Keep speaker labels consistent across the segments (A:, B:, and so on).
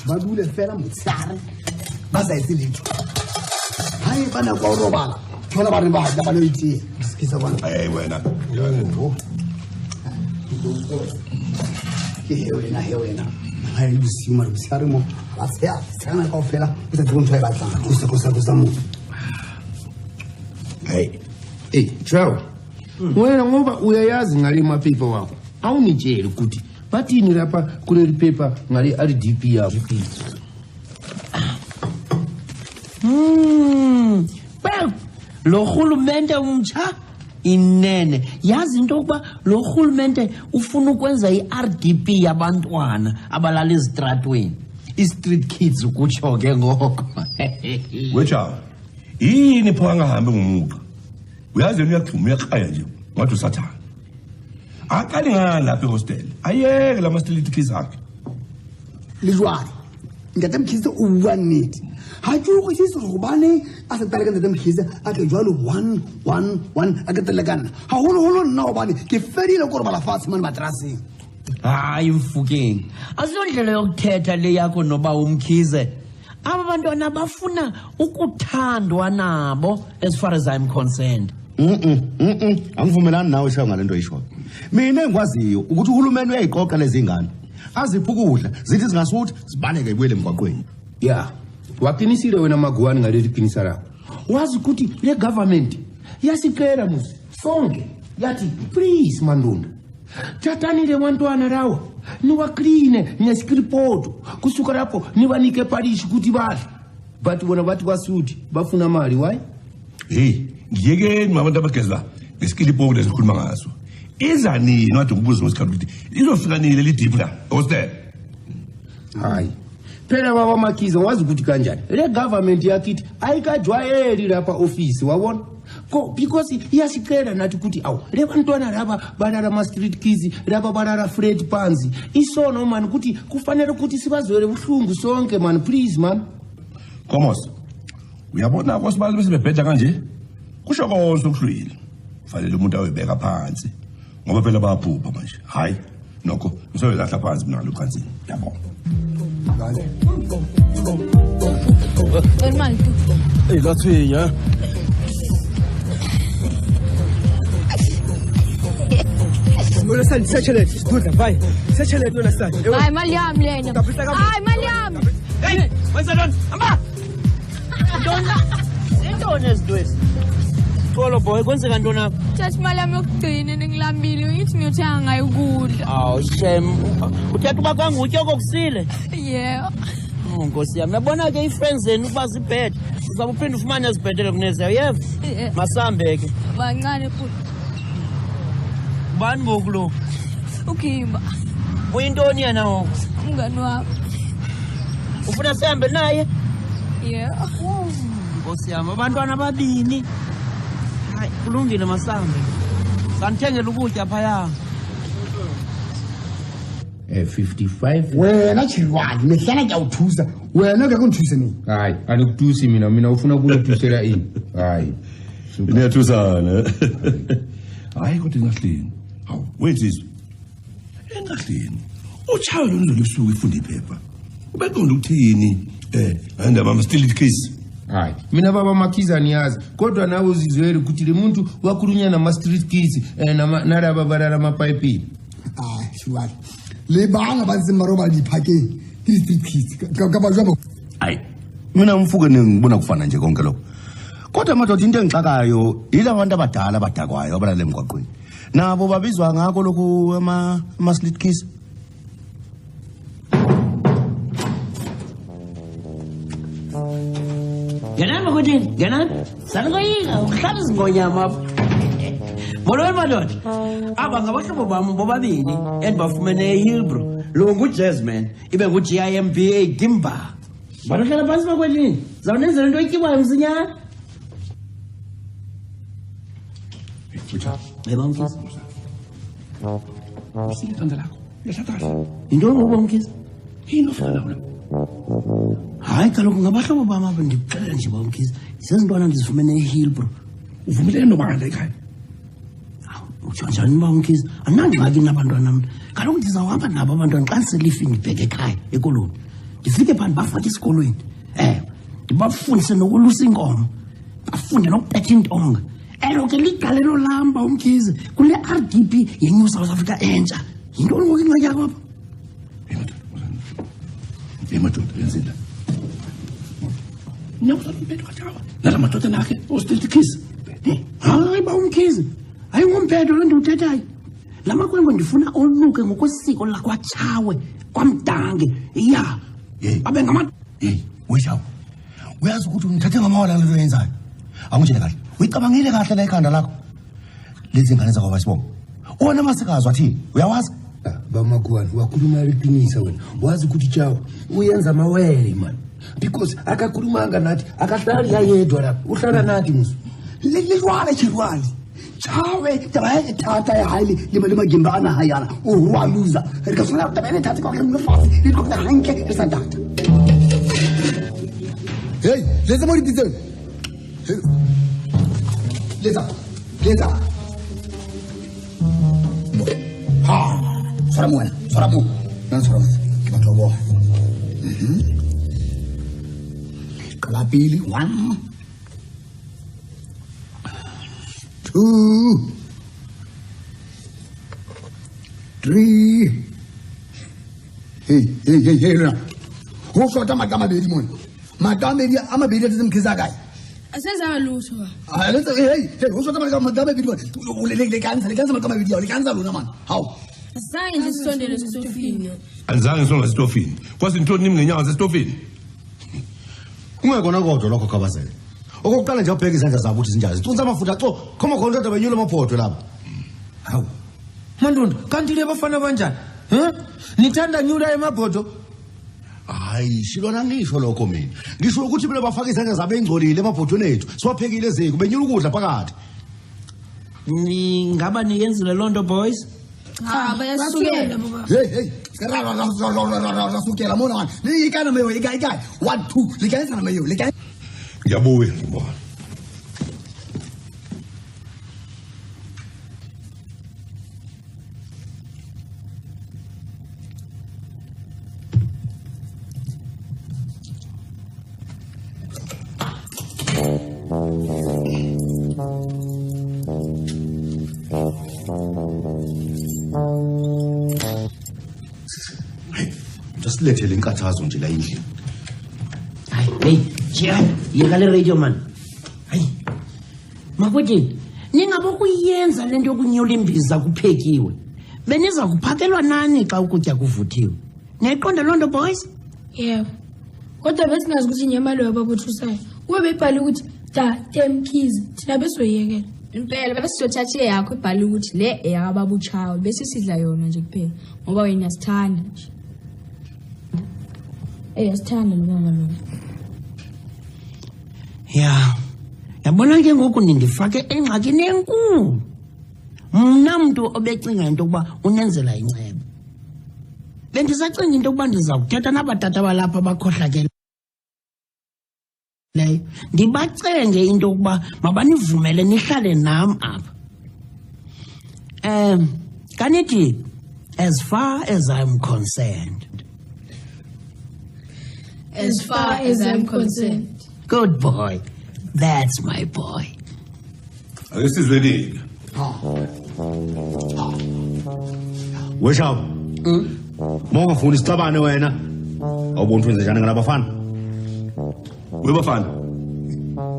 A: badule fela motsare ba sa etse letho ha e bana kwa robala thola ba re ba tla ba lo itie skisa bana
B: wena
A: ke wena ha e busima re busare mo ba tsaya tsana ka ofela o tla tlo ntshwa ba tla kusa mo
C: Joe. Wena ngoba uyayazi ngale maphepha wakho awunitsheli ukuthi bathini lapha kuleli phepha ngale RDP yakho.
D: Lo hulumente umtsha inene yazi into ukuba lo hulumente ufuna ukwenza iRDP yabantwana abalala ezitratweni i-street kids ukutsho ke ngoko.
B: Wecha yini pho angahambe ngomuka uyazi uyaxhuma uyakhaya nje ngathi usathana aqali ngani lapha ehostel ayeke lama street kids akhe
A: lizwani ngatemkhisa u1 ha ke go tsitse go bane a se tala ka ngatemkhisa a ke jwalo 1 a ke telekana ha holo nna o bane ke fedile go re bala fast man matrasing
D: hayi mfukeng asondlela yokuthetha le yakho noba umkhize aba bantwana bafuna ukuthandwa nabo as far as I'm concerned.
E: Angivumelani nawe shaya ngalento ayisho. Mina engikwaziyo ukuthi uhulumeni uyayiqoqa lezi ngane. Azipha ukudla, zithi zingasuthi zibaleke ibuyele emgwaqweni.
C: Yeah. Waqinisile wena Magwani ngaleli qinisa lakho. Wazi ukuthi le government yasicela musi sonke yathi please mandunda. Thathanile abantwana lawa niwakline ngescripto kusuka lapho nibanike parish ukuthi badle. But bona bathi kwasuthi bafuna mali why?
B: Hey, ngiyekeni abantu abagezela ngesikilipo lezikhuluma ngaso. Izanini wathi ukubuza ngesikhathi ukuthi izofikanile le deep la. Hostel.
C: Hayi. Phela baba Makiza wazi ukuthi kanjani. Le government yakithi ayikajwayeli lapha office wabona. Because iyasicela nathi ukuthi awu le bantwana laba balala ama street kids laba balala Fred Panzi isono man ukuthi kufanele ukuthi sibazwele ubuhlungu sonke man please man.
B: Komos. Uyabona kwasibali bese bebhedla kanje? Kusho konke okuhlwile. Fanele umuntu awebeka phansi. Ngoba phela bayaphupha manje. Hayi, nokho usoyelahla phansi mina lo kanzini. Yabona.
F: Hermano.
G: That's it, yeah. Wena sani sechele sidudla vai sechele wena sani
F: Hayi mali yami lena hayi mali yami
D: Hey wenzalani amba Ndona ezidwesi Xolo boy kwenzeka ntoni apha
F: Just mali yami yokugcina ngilambile ngithi ngiyothenga ngayo ukudla
D: Aw shem uthatha uba kwangutya okusile
F: Yeah
D: Nkosi yami yabona ke ifriends zenu ukuba zibhede uzabe uphinde ufumane ezibhedele kuneze uyeva masambe ke
F: bancane futhi
D: Bani ngokulo
F: Ukimba
D: Uyintoni yena ngoku
F: umngani wami
D: Ufuna sihambe naye
F: Yeah
D: Nkosi yami abantwana ababini Hayi kulungile masambe Sanithengela ukutya phaya
C: 55
A: wena chilwani mehlala ke awuthusa wena ke kunthuse nini
C: hayi alikutusi mina ufuna ukuthusela ini hayi
B: Niyathusana hayi kodwa ngahlini hawu wenzizwe engahlini uchayo ngizolisuka ifunda iphepha ubeqonda ukuthini andaba ama still case
C: hayi mina baba Makiza niyazi kodwa nawe uzizwele ukuthi le muntu wakhulunyana nama street kids nalaba balala amapipe
A: chilwani le bana ba ntse maroba diphakeng ke street kids ka ba jwa
E: Hayi. Mina umfuke ngibona kufana nje konke lokho. Kodwa madoda into engixakayo ila abantu abadala abadakwayo abalala emgwaqweni. Nabo babizwa ngakho lokhu ama street kids.
D: Yanami ukuthi yanami sanikoyika uhlala izingonyama apha Molweni madoda aba ngabahlobo bami bobabili endibafumene eHillbrow lo nguJasmine ibe nguGIMBA Gimba Banohlala phansi bakwelini zawunenzela into etyiwayo msinyana Yebo mkhize
B: Usithanda lakho yahlathaza
D: Into ngoba mkhize
B: yini ofana wena
D: Hayi kaloku ngabahlobo bami apha ndikuxelela nje bamkhize sezintwana ndizifumene eHillbrow
B: uvumelene nobanda ekhaya
D: Utshanjani ba mkhize anangxaki nabantwana mna kaloku ndizawuhamba nabo abantwana xa selifini ibheke ekhaya ekoloni ndifike phansi bafake esikolweni ndibafundise nokulusa inkomo bafunde nokupetha intonga elo ke ligalelo lamba umkhize kule RDP yeNew South Africa entsha yintoni ngoku ingxaki yakho apha
B: madoda yenzela Nekusamphetho kaThawa nala madoda nakhe ositikiza
D: hayi ba umkhize hayi ngomphetho lo nduthethayo lamakhwenkwe ndifuna oluke ngokwesiko lakwaThawe kwamdange ya abe ngama
E: weshawo uyazi ukuthi ungithathe ngamawala lento yenzayo angitshele kahle uyicabangile kahle la ikhanda lakho lezi ngane zakho basibonga ona masikazi wathini uyawazi
C: bamakhwani wakhuluma iqiniso wena wazi ukuthi Thawa uyenza amawele man because akakhulumanga nathi akahlali yedwa lapha uhlala nathi musu
A: lelwale chirwali Thawe tabaye tata ya haile lima gimbana hayana uwaluza rikasona tabaye tata kwa ngefasi likona hanke esadata hey leza mori dizel leza ha soramu nan soramu kibatobo kalapili 1 2 3 hey la ushota magama beli mona magama beli amabeli atizimkhiza kayi
F: Asenza lutho.
A: Let's hey ushota magama beli mona lekanza magama beli yawo lekanza lona man hawu
F: Asayinje isondele sesitofini.
B: Alizange songa sitofini kwasi ntoni nimi ngenyawo sesitofini
E: ungekona kodwa lokho khabazela okokuqala nje ubheka izandla zabo ukuthi zinjani zicunza amafutha khoma khona into benyula amaphodo lapha
C: hawu Mandunda kanti le bafana banjani nithanda nyula emabhodo
E: hayi shilona ngisho lokho mina ngisho ukuthi bele bafaka izandla zabo engcolile emabhodweni ethu siwaphekile eziko benyula ukudla phakathi
D: ngaba niyenzile lonto boys
F: bayasukela baba.
A: hey rasukela mona man likana meyo ikai 1 2 likanza meyo likai
B: ngiyabuya ngibona
E: just lethele inkathazo nje la endlini
D: hey Chia yeka le radio man hayi makwethu ningabe kuyenza lento yokunyula imbiza kuphekiwe beniza kuphakelwa nani xa ukutya kuvuthiwe neqonda lonto boys
F: Yebo. Kodwa besingazi ukuthi inyama leyo ababuthusayo. Kube bebhala ukuthi Temkhize thina besoyekela.
H: Impela bese siyothatha yakho ibhala ukuthi le eyakababuchawe bese sidla yona nje kuphela ngoba wena uyasithanda nje. Sithanda lona lona.
D: Yabona ke ngoku nindifake engxakini enkulu mna mntu obecinga into yokuba unenzela inceba bendisacinga into yokuba ndiza kuthetha nabatata balapha bakhohlakeleyo ndibacenge into yokuba mabanivumele nihlale nam apha kanithi as far as I'm concerned
F: As far as I'm concerned.
D: Good boy. That's my boy.
B: Ake sizwenile
E: weshawo mongafuni isixabane wena awubona wenze njani ngalabafana
B: webafana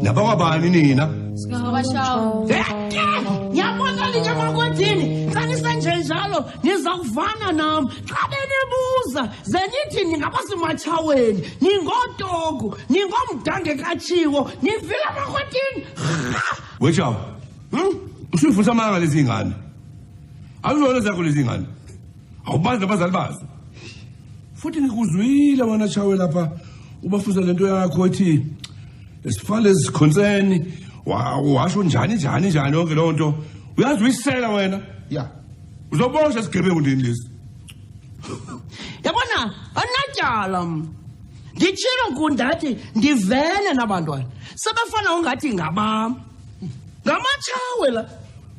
B: nabakwabani nina
H: Singabashawo.
D: Yabona linyamakwethini xa nisenje njalo niza kuvana nam xa benibuza ze nithi ningabasimatshaweni ningotogu ningomdange katshiwo nivile makwethini
B: weshawo usifundisa amanga lezi ngane azona zakho lezi ngane awubazi abazali bazo futhi ngikuzwile wena Chawe lapha ubafuza lento yakho ethi as far as concern washo njani yonke lonto uyazi uyisela wena uzobosha sigebengu ndini lesi
D: yabona anatyala nditshilo kundathi ndivele nabantwana sebefana ungathi ngabam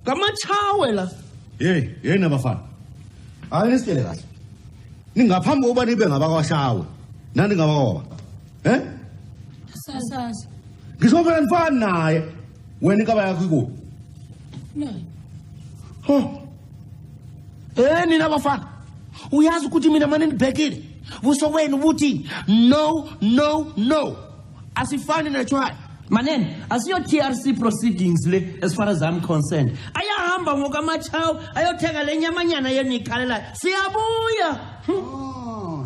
D: ngamatshawe la
E: hey nabafana hayi nisitshele kahle ningaphambi kokuba nibe ngabakwashawe Nani ngabakoba?
F: Sasazi.
E: Ngisho phela nifana naye. Wena inkaba yakho ikuphi?
C: Ho. Nina bafana. Uyazi ukuthi mina manje ndibhekile. Buso wena ubuthi no. Asifani netshwala.
D: Manen, asiyo TRC proceedings le as far as I'm concerned. Ayahamba ngokamachawu ayothenga lenyamanyana yenikhalela. Siyabuya.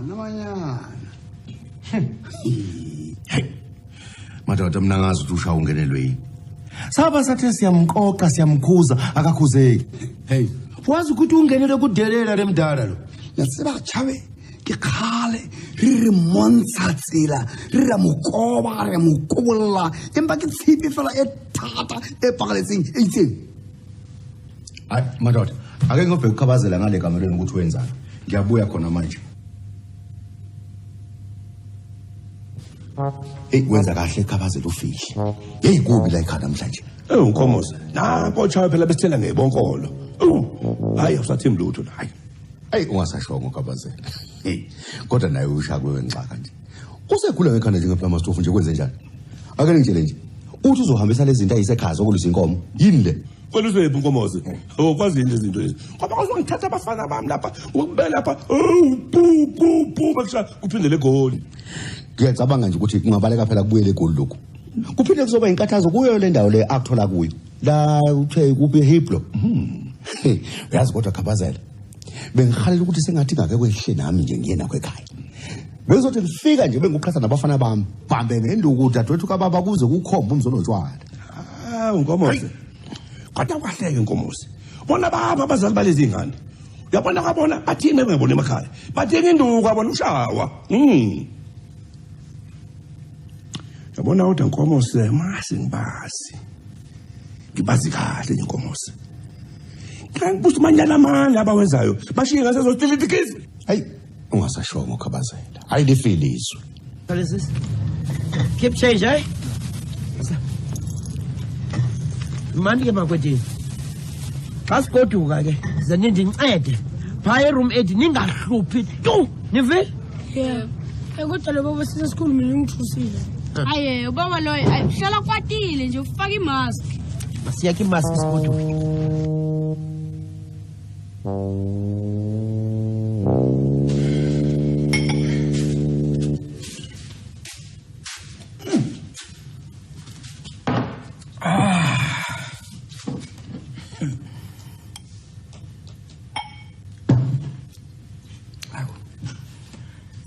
A: Namanyana.
E: Madoda mina ngazi ukuthi ushawa ungenelwe yini. Saba sathe siyamqoqa siyamkhuza akakhuzeki.
C: Hey, wazi ukuthi ungenele kudelela remdala lo.
A: Yasiba chawe ke khale re montsha tsela re mokoba re mokobolla empa ke tshipi fela e thata e pagaletseng e itseng.
E: Hayi madoda ake ngobhe ukukhabazela ngale kamereni ukuthi wenzani. Ngiyabuya khona manje. Wenza kahle ekhabazela ufihli. Hey kubi la ekhaya namhlanje.
B: Unkomoze. Napo chawe phela besithela ngebonkolo. Hayi usathembi lutho la. Hayi.
E: Hey ungasashongo kabazela. Kodwa naye ushakwe wenxaka nje. Usekhula ngekhanda njengeplama stofu nje kwenze njani? Ake ngitshele nje. Uthi uzohambisa lezi zinto ayisekhaya zokulisa inkomo. Yini le?
B: Wena uzwephi Nkomoze? Awukwazi lezi zinto lezi. Ngoba uzongithatha abafana bami lapha. Ukubela lapha. Bu bakusha kuphindele egoli.
E: Ngiyacabanga nje ukuthi kungabaleka phela kubuyele egoli lokho. Kuphinde kuzoba inkathazo kuyo le ndawo le akuthola kuyo. La uthe kuphi eHiblo. Uyazi kodwa khabazela. Bengihalela ukuthi sengathi ngake kwehle nami nje ngiyena kwekhaya. Bezothi ngifika nje benguqhatha nabafana bami. Bambe ngenduku dadwethu kababa kuze kukhomba umzonotshwala.
B: Nkomoze. Kodwa kwahleke Nkomoze. Bona baba abazali balezi ingane. Uyabona kabona bathini ngibona emakhaya. Bathenga induku abona ushawa. Yabona uthi Nkomoze mase ngibazi. Ngibazi kahle nje Nkomoze. Kangibuza manyana amandla abawenzayo bashiye ngasezostiliti kids.
E: Hey ungasashongo khabazela. Ayilifilizwe.
D: What is this? Keep change, eh? Manje makwethu. Asigoduka ke. Zenindi incede. Phaya room 8 ningahluphi tu. Nive?
F: Yeah. Kodwa lo baba sisesikhulu mina ngithusile.
H: Aye ubaba loyo ayihlala kwatile nje ufaka imask.
D: Masiyakhe imask isigoduka.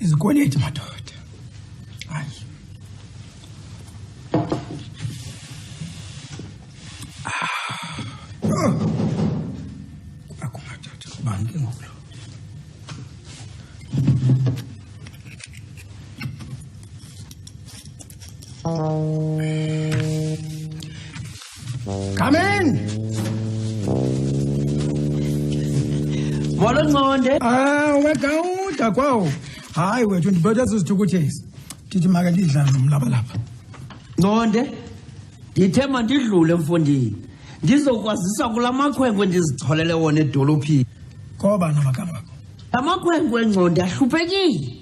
A: Izikweleti madoda. Hayi. Akumathatha banke ngolo. Come in.
D: Molo Nqonde.
A: Wegawuda kwawo. Hayi wethu ndibethe sizithukuthezi. Thithi make ndidlala nomlaba lapha.
D: Nqonde. Ndithema ndidlule mfondini. Ndizokwazisa kulamakhwenkwe ndizicholele wona edolophini.
A: Ngoba namagama akho.
D: Amakhwenkwe Nqonde ahluphekile.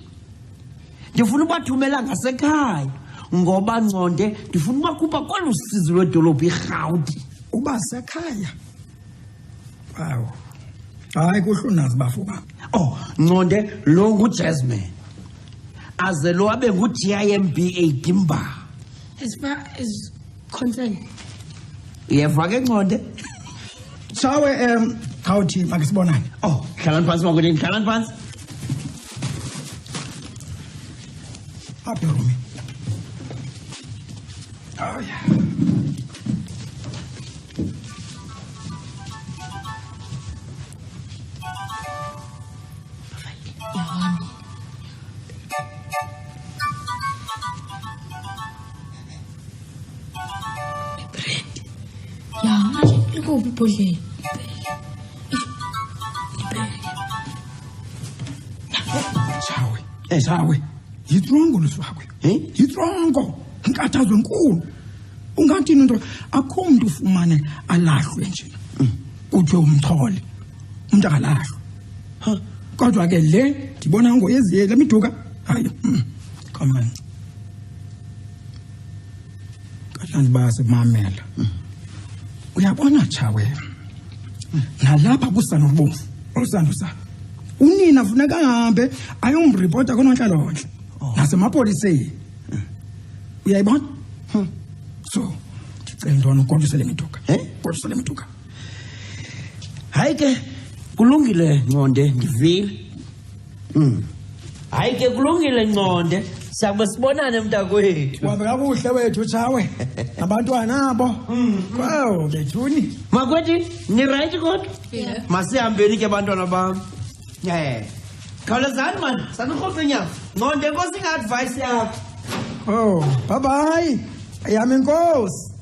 D: Ndifuna ubathumela ngasekhaya. Ngoba Nqonde ndifuna ubakhupha kwalusizi lwedolophu iRhawuti.
A: Uba sekhaya. Wow. Hayi kuhlunazi bafuba.
D: Oh, Nqonde lo nguJasmine. Aze lo abe nguGIMBA Dimba.
F: As far as concerned.
D: Yeva ke Nqonde.
A: Sawe khawuthi makisibonane.
D: Oh, hlalani phansi makwethu, hlalani phansi.
A: Apha Rumi. Oh yeah.
F: Ikuphi ibhodlela?
A: Sawe. Yitrongo loswakwe. Yitrongo. Inkathazo enkulu. Ungathini into akho umuntu ufumane alahlwe nje. Kuthiwe umthole. Umuntu akalahlwa. Kodwa ke le ndibona ngoyeziye lemiduka. Hayi.
I: Amanye. Kanti basemamela. Uyabona Chawe. Nalapha kusana ubovu. Osandusa. Unina funeka ahambe ayomreport kononhlalonhle. Nasemapoliseni. Uyayibona? So, ngicela ntwana ukonjisele imituka. Konjisele imituka.
D: Hayi ke kulungile Nqonde ngivile. Hayi ke kulungile Nqonde siyabe sibonane mntakwethu.
I: Wabe kakuhle wethu Chawe. Abantwana abo. Wow, bethuni.
D: Makwethi ni right kodwa?
H: Yeah.
D: Masihambeni ke bantwana bami. Khawulezani man, sanukhohle inyama. Nqonde nkosi nga-advice yakho.
I: Oh, bye-bye. Ayami inkosi.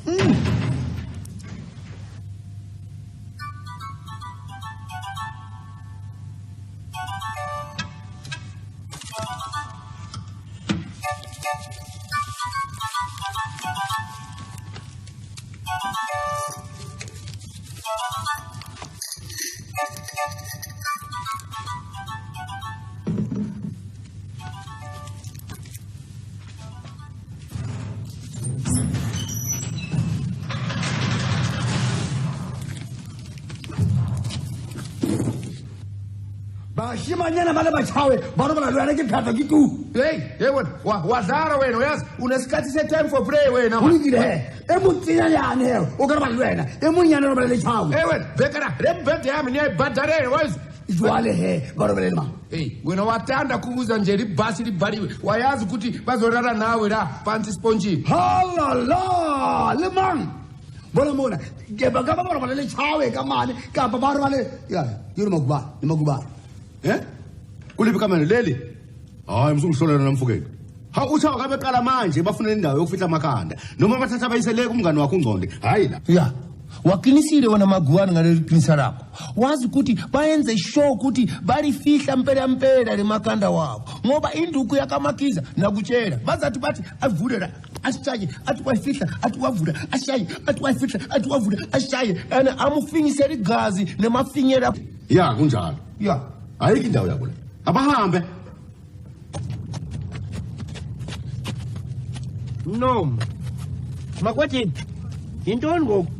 A: Bashimanyana bale bachawe bano balwana ke phatha ke tu.
C: Hey wena wadlala wena uyazi unesikhathi se-time for play wena
A: Ulungile he. Emutsina yani he. Ukara balwana. Emunyana lo balele chawe.
C: wena bekana le mbhede yami niyayibhadalele wazi
A: Ijwale he bano balele ma.
C: hey wena wathanda kukuza nje libhasi libhaliwe wayazi ukuthi bazorara nawe la phansi sponjini
A: Halala le man. Bona mona ke ba ka ba balele chawe ka mane ka ba ba bale ya yini makuba.
E: Kuliphi kamene leli? Hayi msungihlolela namfukeni. Ha uthi akabeqala manje bafuna indawo yokufihla amakhanda. Noma bathatha bayisele kumngani wakho uNgconde. Hayi la.
C: ya waqinisile wena Magwane ngaleli qinisa lakho wazi ukuthi bayenze sure ukuthi balifihla mpela le makanda wabo ngoba induku yakamakiza nakutshela bazathi bathi avule la ashaye athi wayifihla athi wavula ashaye athi wayifihla athi wavula ashaye ana amufinyisela igazi nemafinyela
E: Ya kunjalo.
C: ya
E: Ayikho indawo yabo la. Abahambe.
D: No. Makwethi yintoni ngoku?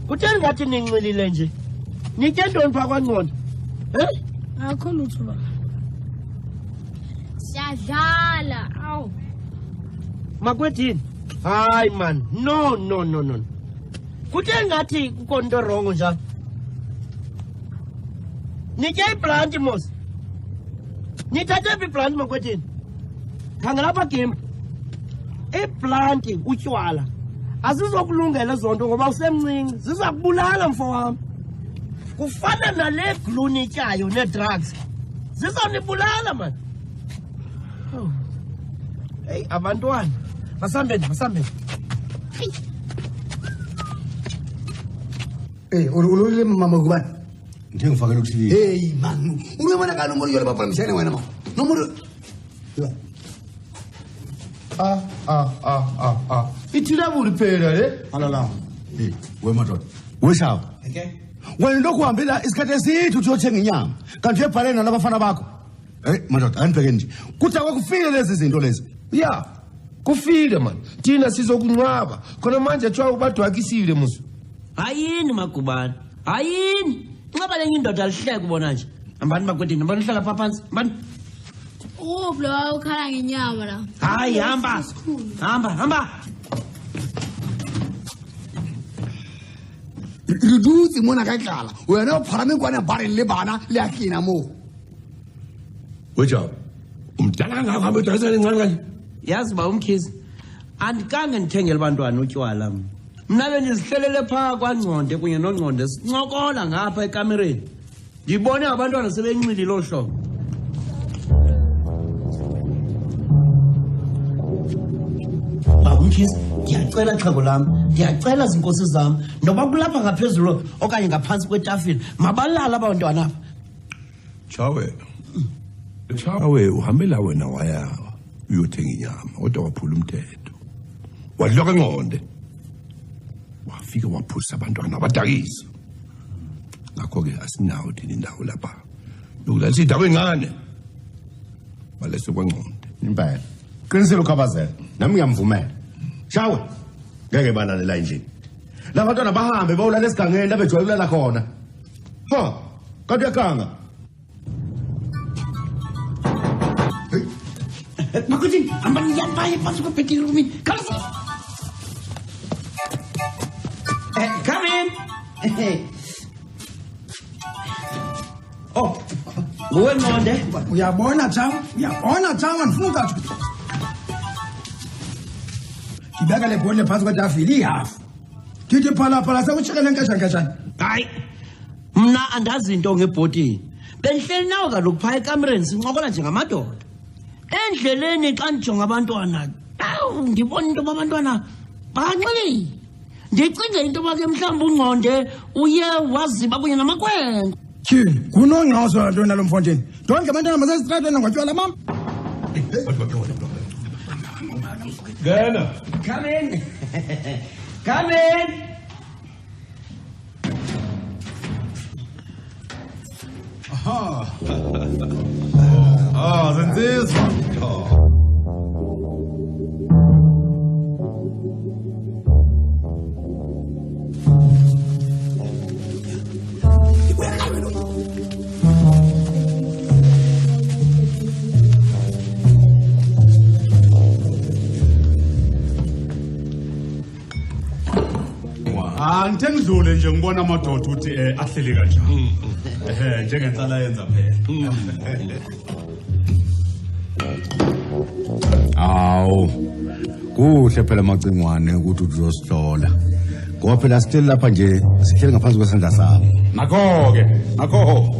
D: Kutheni ngathi ninxilile nje? Nitye ntoni phaa kwaNgconde?
F: Akho lutho baba.
H: Siyadlala. Awu.
D: Makwethini? Hayi man. No. Kutheni ngathi kukho into wrong njalo? Nitye iblanti mos. Nithathe phi iblanti makwethini? Khangela apha Gimba. Iblanti utywala. Azizokulungela zonto ngoba usemncinci. Ziza kubulala mfo wami. Kufana nale glue nityayo ne-drugs. Zizonibulala man. Oh. Hey abantwana. Masambeni.
A: Ulule mama kubani.
E: Ngeke ngifakele ukuthi
A: Hey man, uyabona kana umuntu yole bapha mshane wena ma. Nomuntu
C: ithina buli phela le
E: alala. We madoda. Weshawa.
A: Okay.
E: Wena lokuhambela isikhathi esithi uthi uyothenga inyama. Kanti uyebhalena nabafana bakho. Madoda anibheke nje. Kuthi akufile lezi zinto lezi.
C: ya kufile man thina sizokunqaba khona manje athiwa ubadwakisile musu
D: Hayini Magubane. Hayini. Nxaba lenye indoda alihleke ubona nje. Hambani makwethini, hambani hlala phaa phansi. Hambani.
H: Ublo ukhala ngenyama la.
D: Hayi hamba. Hamba.
A: Re dutse mona ka tlala wena o pharame kwana bareng le bana le a kena moo.
B: Wejaba. Umdala kangaka uhambe udayisela ingane kanje?
D: Yazi ba umkhizi. Andikange ndithengele bantwana utywala mna. Mna bendizihlelele phaa kwaNgconde kunye noNgconde sincokola ngapha ekamereni. Ndibone abantwana sebenxilile lo hlobo. Umkhizi, ndiyacela xhego lam, ndiyacela zinkosi zam, noba kulapha ngaphezulu okanye ngaphantsi kwetafile, mabalala abantwana apha.
B: Chawe uhambela wena waya uyothenga inyama kodwa waphula umthetho. Wadloka eNgconde. Wafika waphusa abantwana abadakisa. Ngakho ke asinawo thina indawo lapha. Yokulalisa indawo engane. Balese kwaNgconde.
E: Impela. qinisele ukhabazela nami ngiyamvumela shawe ngeke balalela endlini labantwana bahambe bawulala esigangeni labejwayele ukulala khona ha kanti uyakanga
D: Makutin, ambang yan pa yung pasok ko peti rumin. Come in. Oh, buwan mo ande.
I: Uyabona Chawa, ndifuna ukathi ngibeka le bhodi phantsi kwetafile ihafu ndithi phalaphala sekuchikele nkeshakeshana.
D: Hayi, mna andazi into ngebhodini. Bendihleli nawe kaloku phaa ekamereni sincokola njengamadoda. Endleleni xa ndijonga abantwana, ndibona into yoba abantwana banxilile. Ndicinge into yoba ke mhlawumbi uNgqonde uye waziba kunye namakhwenkwe.
I: Tyhini, kunongqawuso la ntoni nalo Mfondini. Ndonke abantwana basesitratweni ngotywala mam.
B: Ngena.
D: Come in. Come in.
B: Sensizwa.
J: Ngithe ngidlule nje ngibona amadoda uthi ahleli kanjani. Njengensala yenza phela.
E: Awu. Kuhle phela macingwane ukuthi uzosihlola. Ngoba phela sithele lapha nje sihleli ngaphansi kwesandla sabo.
J: Nakho ke, nakho.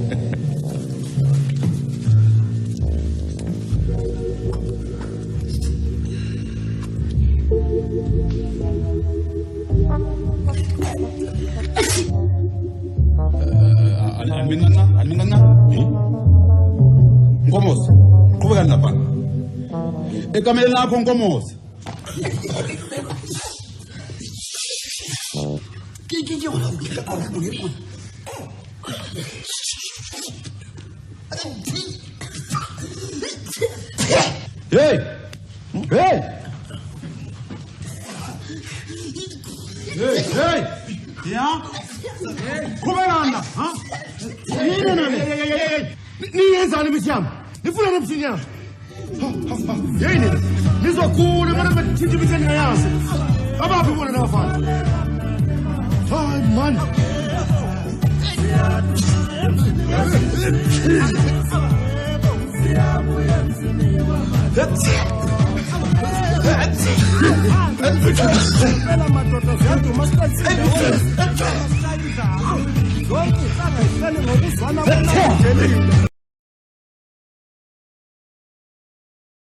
J: Alminana. Nkomozi, qhubeka lapha. Ekamela lakho Nkomozi.
E: Hey!
J: Ja? Qhubeka ha?
E: Niyenzani msiyami? Nifuna nomsinyama? Yini? Nizokhula mana bathinta ibitheni ngayazi. Abaphi bona nabafana? Hayi man. That's it.